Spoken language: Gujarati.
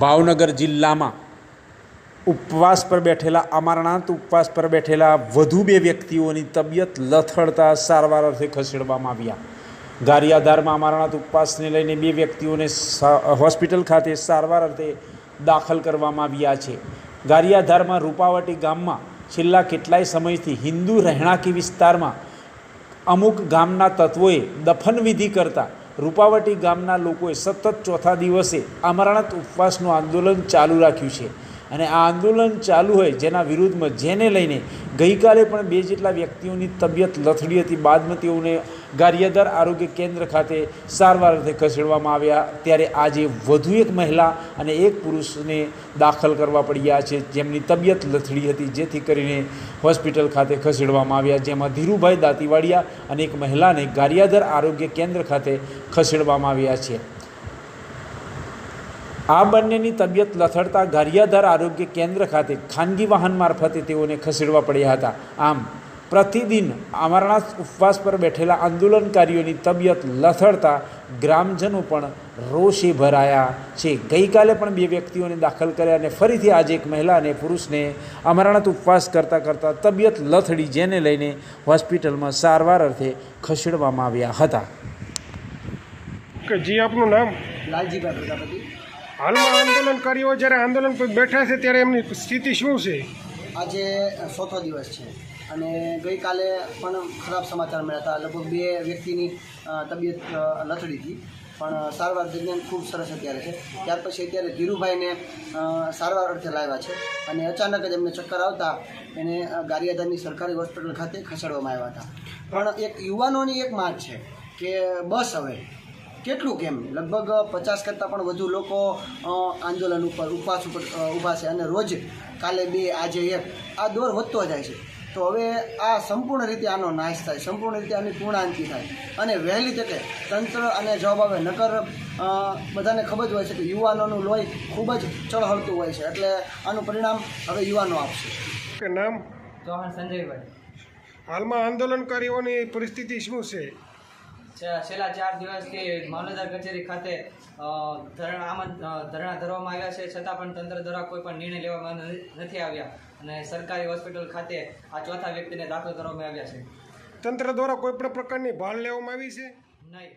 ભાવનગર જિલ્લામાં ઉપવાસ પર બેઠેલા અમરનાથ ઉપવાસ પર બેઠેલા વધુ 2 વ્યક્તિઓની તબિયત લથડતા સારવાર અર્થે ખસેડવામાં આવ્યા। ગારિયાધારમાં અમરનાથ ઉપવાસને લઈને 2 વ્યક્તિઓને હોસ્પિટલ ખાતે સારવાર અર્થે દાખલ કરવામાં આવ્યા છે। ગારિયાધારમાં રૂપાવટી ગામમાં છેલ્લા કેટલાય સમયથી હિન્દુ રહેણાંકી વિસ્તારમાં અમુક ગામના તત્વોએ દફનવિધિ કરતા રૂપાવટી ગામના લોકોએ સતત ચોથા દિવસે અમરનાથ ઉપવાસનું આંદોલન ચાલુ રાખ્યું છે અને આ આંદોલન ચાલુ હોય જેના વિરુદ્ધમાં જેને લઈને ગઈકાલે પણ 2 જેટલા વ્યક્તિઓની તબિયત લથડી હતી। બાદમાં તેઓને ગારિયાધાર આરોગ્ય કેન્દ્ર ખાતે સારવાર અર્થે ખસેડવામાં આવ્યા। ત્યારે આજે વધુ 1 મહિલા અને 1 પુરુષને દાખલ કરવા પડ્યા છે જેમની તબિયત લથડી હતી, જેથી કરીને હોસ્પિટલ ખાતે ખસેડવામાં આવ્યા, જેમાં ધીરુભાઈ દાંતીવાડિયા અને 1 મહિલાને ગારિયાધાર આરોગ્ય કેન્દ્ર ખાતે ખસેડવામાં આવ્યા છે। આ બંનેની તબિયત લથડતા ગારિયાધાર આરોગ્ય કેન્દ્ર ખાતે ખાનગી વાહન મારફતે તેઓને ખસેડવા પડ્યા હતા। આમ પ્રતિદિન અમરનાથ ઉપવાસ પર બેઠેલા આંદોલનકારીઓની તબિયત લથડતા ગ્રામજનો પણ રોષે ભરાયા છે। ગઈકાલે પણ 2 વ્યક્તિઓને દાખલ કર્યા અને ફરીથી આજે 1 મહિલા અને પુરુષને અમરનાથ ઉપવાસ કરતાં તબિયત લથડી, જેને લઈને હોસ્પિટલમાં સારવાર અર્થે ખસેડવામાં આવ્યા હતા। જી, આપનું નામ? લાલજીભાઈ પ્રજાપતિ। હાલમાં આંદોલનકારીઓ જ્યારે આંદોલન પર બેઠા છે ત્યારે એમની સ્થિતિ શું છે? આજે 4થો દિવસ છે અને ગઈકાલે પણ ખરાબ સમાચાર મળ્યા હતા। લગભગ 2 વ્યક્તિની તબિયત લથડી હતી, પણ સારવાર દરમિયાન ખૂબ સરસ અત્યારે છે। ત્યાર પછી અત્યારે ધીરુભાઈને સારવાર અર્થે લાવ્યા છે અને અચાનક જ એમને ચક્કર આવતા એને ગારિયાધારની સરકારી હોસ્પિટલ ખાતે ખસેડવામાં આવ્યા હતા। પણ એક યુવાનોની એક માંગ છે કે બસ હવે કેટલું કેમ, લગભગ 50 કરતાં પણ વધુ લોકો આંદોલન ઉપર ઉપવાસ ઉપર ઊભા છે અને રોજ કાલે 2 આજે 1 આ દોર વધતો જાય છે। તો હવે આ સંપૂર્ણ રીતે આનો નાશ થાય, સંપૂર્ણ રીતે આની પૂર્ણાંતિ થાય અને વહેલી તકે તંત્ર અને જવાબ આવે। નકર બધાને ખબર જ હોય છે કે યુવાનોનું લોહી ખૂબ જ ચળહળતું હોય છે, એટલે આનું પરિણામ હવે યુવાનો આપશે। કે નામ? ચૌહાણ સંજયભાઈ। હાલમાં આંદોલનકારીઓની પરિસ્થિતિ શું છે? છેલ્લા 4 દિવસથી મામલતદાર કચેરી ખાતે ધરણા ધરવામાં આવ્યા છે, છતાં પણ તંત્ર દ્વારા કોઈ પણ નિર્ણય લેવામાં નથી આવ્યા અને સરકારી હોસ્પિટલ ખાતે આ 4થા વ્યક્તિને દાખલ કરવામાં આવ્યા છે। તંત્ર દ્વારા કોઈ પણ પ્રકારની ભાળ લેવામાં આવી છે? નહીં।